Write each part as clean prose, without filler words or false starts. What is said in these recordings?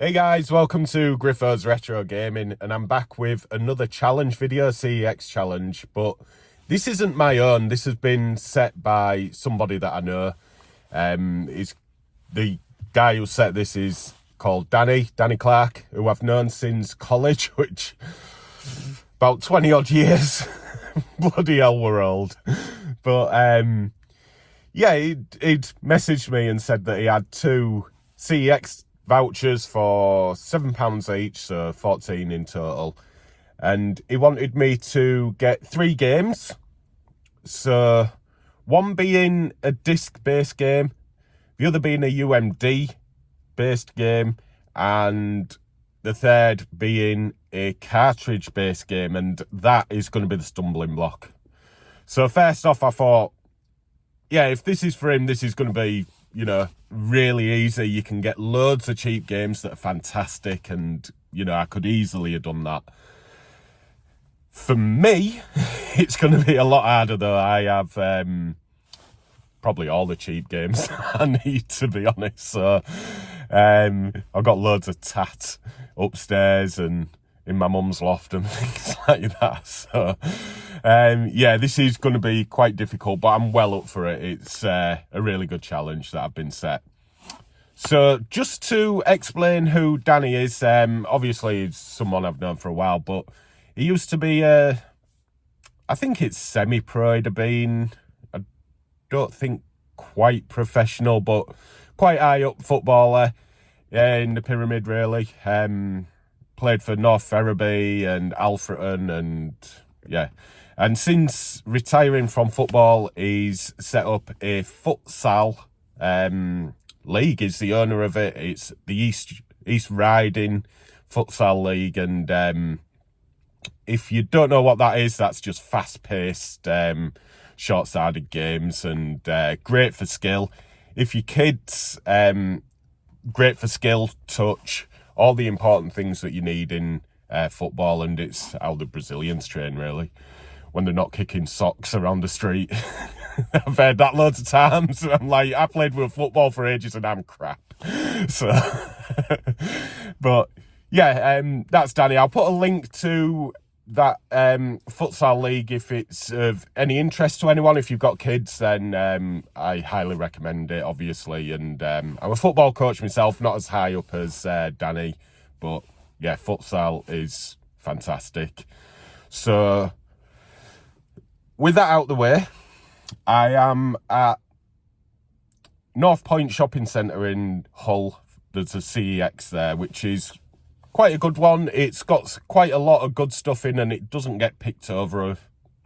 Hey guys, welcome to Griffo's Retro Gaming, and I'm back with another challenge video, CEX challenge, but this isn't my own. This has been set by somebody that I know. The guy who set this is called Danny Clark, who I've known since college, which about 20 odd years. Bloody hell, we're old. But yeah, he'd messaged me and said that he had two CEX vouchers for £7 each, so 14 in total, and he wanted me to get 3 games, so one being a disc-based game, the other being a UMD-based game, and the third being a cartridge-based game, and that is going to be the stumbling block. So first off, I thought, yeah, if this is for him, this is going to be, you know, really easy. You can get loads of cheap games that are fantastic, and, you know, I could easily have done that. For me, it's going to be a lot harder, though. I have probably all the cheap games I need, to be honest. So I've got loads of tat upstairs and in my mum's loft and things like that. So yeah, this is going to be quite difficult, but I'm well up for it. It's a really good challenge that I've been set. So just to explain who Danny is, obviously he's someone I've known for a while, but he used to be I think it's semi-pro he'd have been. I don't think quite professional, but quite high up footballer in the pyramid, really. Played for North Ferriby and Alfreton, and yeah. And since retiring from football, he's set up a futsal league. He's the owner of it. It's the East Riding Futsal League, and if you don't know what that is, that's just fast-paced, short-sided games, and great for skill. If your kids, great for skill, touch, all the important things that you need in football, and it's how the Brazilians train, really, when they're not kicking socks around the street. I've heard that loads of times. I'm like, I played with football for ages and I'm crap. So, but yeah, that's Danny. I'll put a link to that futsal league if it's of any interest to anyone. If you've got kids, then I highly recommend it, obviously. And I'm a football coach myself, not as high up as Danny, but yeah, futsal is fantastic. So with that out the way, I am at North Point Shopping Centre in Hull. There's a CEX there, which is quite a good one. It's got quite a lot of good stuff in, and it doesn't get picked over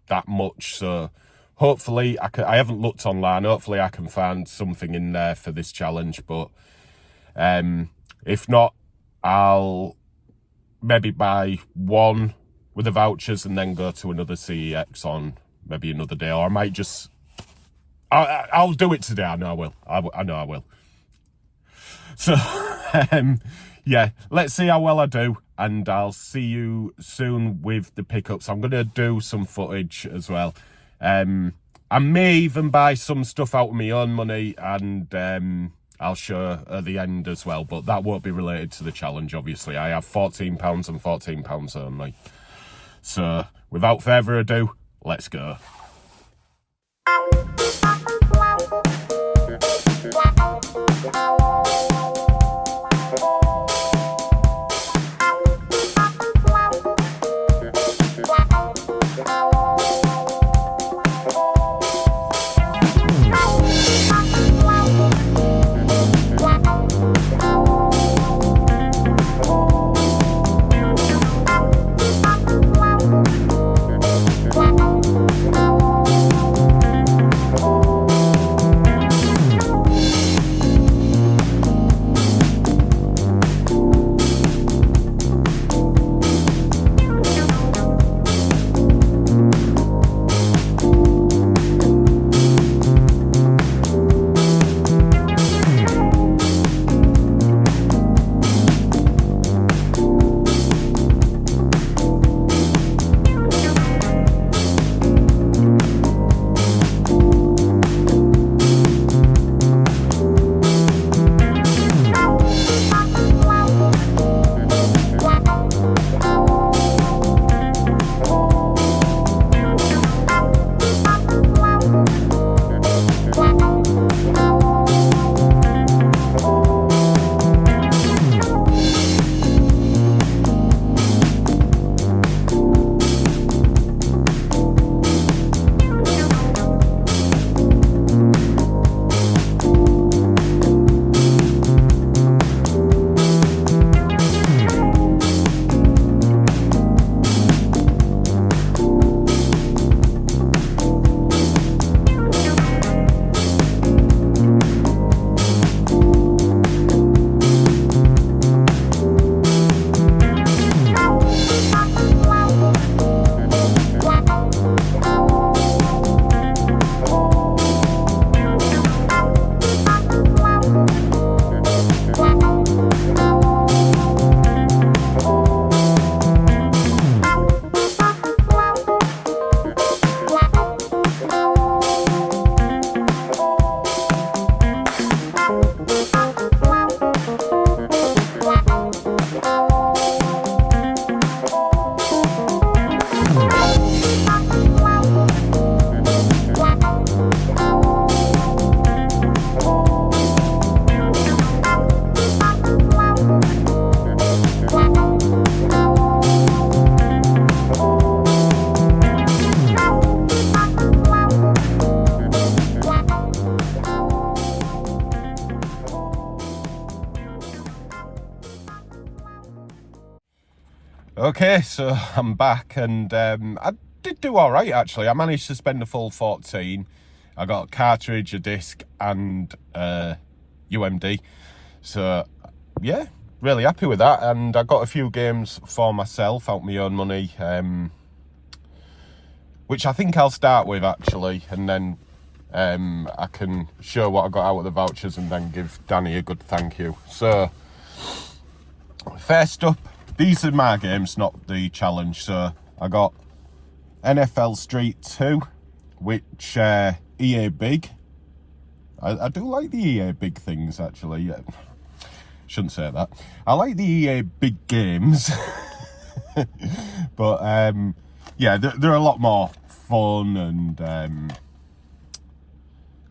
that much. So hopefully, I haven't looked online. Hopefully I can find something in there for this challenge. But if not, I'll maybe buy one with the vouchers and then go to another CEX on maybe another day. Or I might just, I'll do it today. I know I will. I know I will. So yeah, let's see how well I do, and I'll see you soon with the pickups. I'm going to do some footage as well. I may even buy some stuff out of my own money, and I'll show at the end as well, but that won't be related to the challenge, obviously. I have £14 and £14 only. So without further ado, let's go. Okay, so I'm back, and I did do all right, actually. I managed to spend a full 14. I got a cartridge, a disc, and UMD. So, yeah, really happy with that. And I got a few games for myself, out my own money, which I think I'll start with, actually. And then I can show what I got out of the vouchers and then give Danny a good thank you. So, first up, these are my games, not the challenge. So I got NFL Street 2, which EA Big. I do like the EA Big things, actually. Yeah. Shouldn't say that. I like the EA Big games. But yeah, they're a lot more fun, and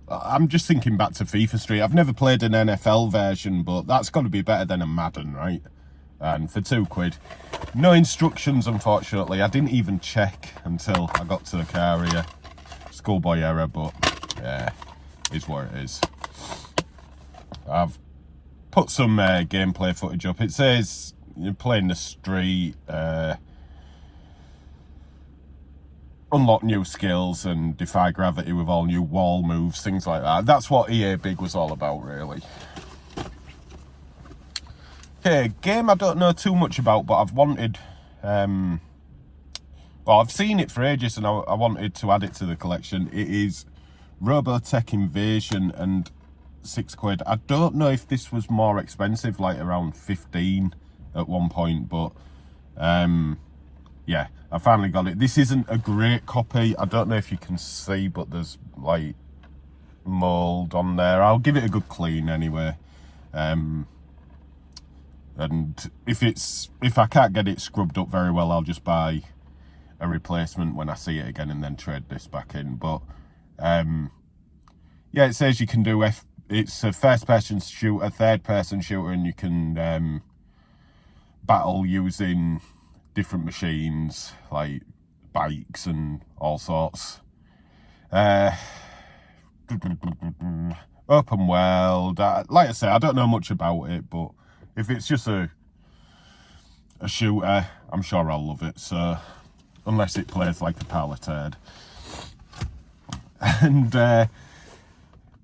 I'm just thinking back to FIFA Street. I've never played an NFL version, but that's got to be better than a Madden, right? And for £2, no instructions, unfortunately. I didn't even check until I got to the car here. Schoolboy error, but yeah, is what it is. I've put some gameplay footage up. It says you're playing the street, unlock new skills and defy gravity with all new wall moves, things like that. That's what EA Big was all about, really. Okay, game I don't know too much about, but I've wanted, well, I've seen it for ages, and I wanted to add it to the collection. It is Robotech Invasion, and £6. I don't know if this was more expensive, like around 15 at one point, but yeah, I finally got it. This isn't a great copy. I don't know if you can see, but there's like mold on there. I'll give it a good clean anyway. And if I can't get it scrubbed up very well, I'll just buy a replacement when I see it again and then trade this back in. But yeah, it says you can do it's a first-person shooter, third-person shooter, and you can battle using different machines like bikes and all sorts. Open world. Like I say, I don't know much about it, but if it's just a shooter, I'm sure I'll love it. So, unless it plays like a pile of turd. And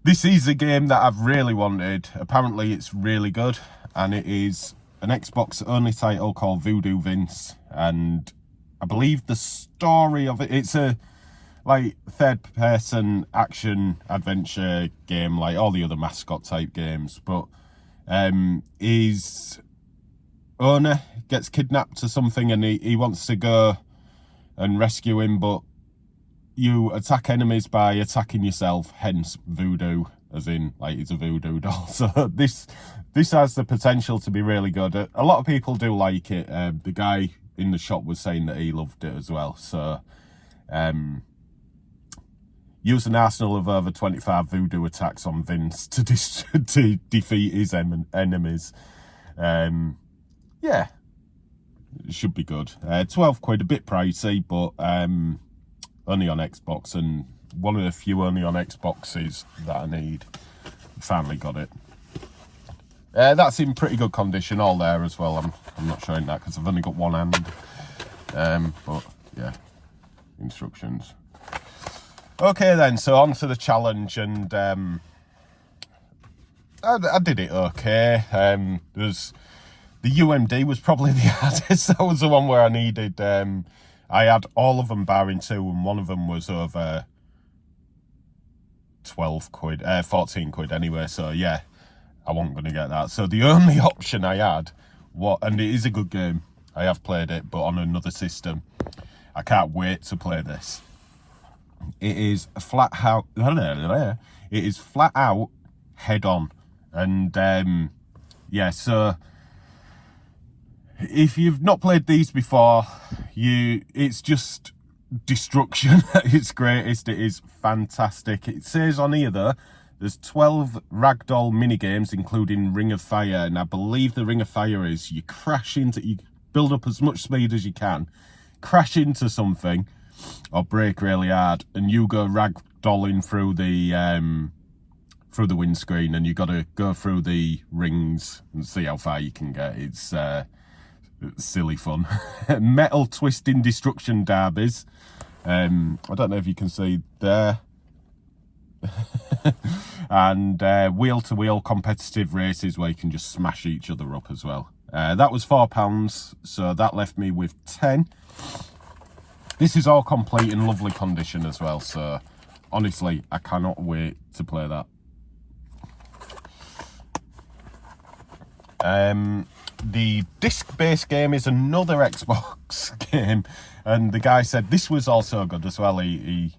this is a game that I've really wanted. Apparently, it's really good, and it is an Xbox-only title called Voodoo Vince. And I believe the story of it's a like third-person action adventure game, like all the other mascot type games, but his owner gets kidnapped or something, and he wants to go and rescue him, but you attack enemies by attacking yourself, hence voodoo, as in like it's a voodoo doll. So this has the potential to be really good. A lot of people do like it. The guy in the shop was saying that he loved it as well. So use an arsenal of over 25 voodoo attacks on Vince to defeat his enemies. Yeah, it should be good. £12, a bit pricey, but only on Xbox, and one of the few only on Xboxes that I need. Finally got it. That's in pretty good condition, all there as well. I'm not showing that because I've only got one hand. But yeah, instructions. Okay then, so on to the challenge, and I did it okay. There's the UMD was probably the hardest. That was the one where I needed. I had all of them barring two, and one of them was over £12, 14 quid anyway. So yeah, I wasn't going to get that. So the only option I had, and it is a good game. I have played it, but on another system. I can't wait to play this. It is flat out. It is flat out head on, and yeah. So if you've not played these before, it's just destruction at its greatest. It is fantastic. It says on here though, there's 12 ragdoll mini games, including Ring of Fire, and I believe the Ring of Fire is you build up as much speed as you can, crash into something, or brake really hard, and you go ragdolling through the windscreen, and you got to go through the rings and see how far you can get. It's It's silly fun. Metal twisting destruction derbies. I don't know if you can see there. And wheel-to-wheel competitive races where you can just smash each other up as well. That was £4, so that left me with 10. This is all complete in lovely condition as well, so honestly, I cannot wait to play that. The disc-based game is another Xbox game, and the guy said this was also good as well. He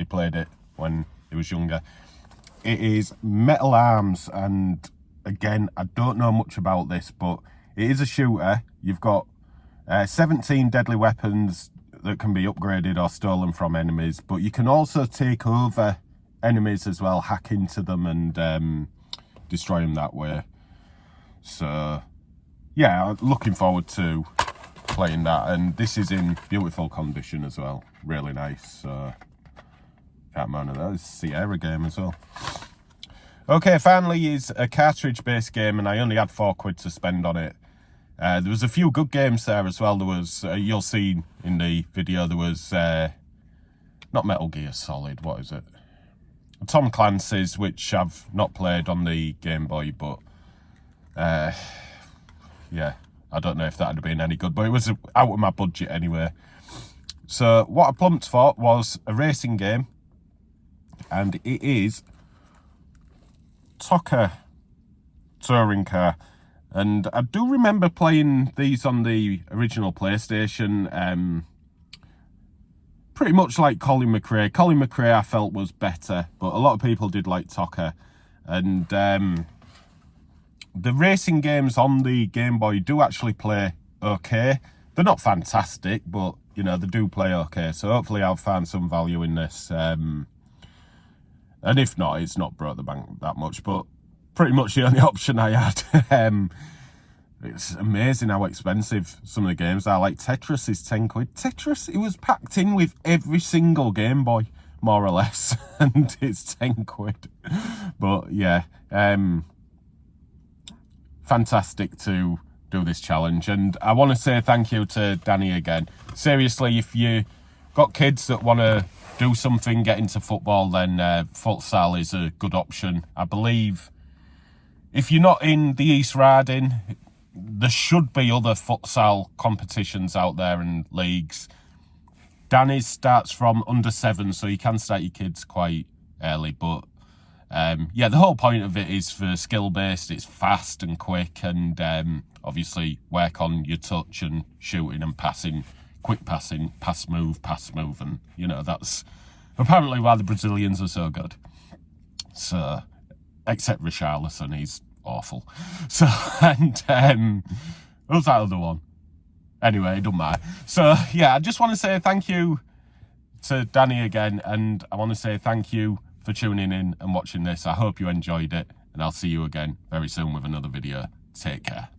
played it when he was younger. It is Metal Arms, and again, I don't know much about this, but it is a shooter. You've got 17 deadly weapons that can be upgraded or stolen from enemies, but you can also take over enemies as well, hack into them and destroy them that way. So yeah, I'm looking forward to playing that, and this is in beautiful condition as well, really nice. So can't mind that. It's a Sierra game as well. Okay, finally is a cartridge based game, and I only had £4 to spend on it. There was a few good games there as well. There was, you'll see in the video, there was, not Metal Gear Solid, what is it? Tom Clancy's, which I've not played on the Game Boy, but, yeah, I don't know if that would have been any good, but it was out of my budget anyway. So what I plumped for was a racing game, and it is TOCA Touring Car. And I do remember playing these on the original PlayStation, pretty much like Colin McRae. Colin McRae I felt was better, but a lot of people did like TOCA. And the racing games on the Game Boy do actually play okay. They're not fantastic, but, you know, they do play okay. So hopefully I'll find some value in this. And if not, it's not broke the bank that much, but pretty much the only option I had. It's amazing how expensive some of the games are. Like Tetris is £10. Tetris, it was packed in with every single Game Boy, more or less, and it's £10. But yeah, fantastic to do this challenge, and I want to say thank you to Danny again. Seriously, if you got kids that want to do something, get into football, then futsal is a good option. I believe if you're not in the East Riding, there should be other futsal competitions out there and leagues. Danny's starts from under 7, so you can start your kids quite early. But yeah, the whole point of it is for skill-based. It's fast and quick, and obviously work on your touch and shooting and passing, quick passing, pass move, and, you know, that's apparently why the Brazilians are so good. So, except Richarlison, he's awful. So, and what was that other one? Anyway, it doesn't matter. So, yeah, I just want to say thank you to Danny again, and I want to say thank you for tuning in and watching this. I hope you enjoyed it, and I'll see you again very soon with another video. Take care.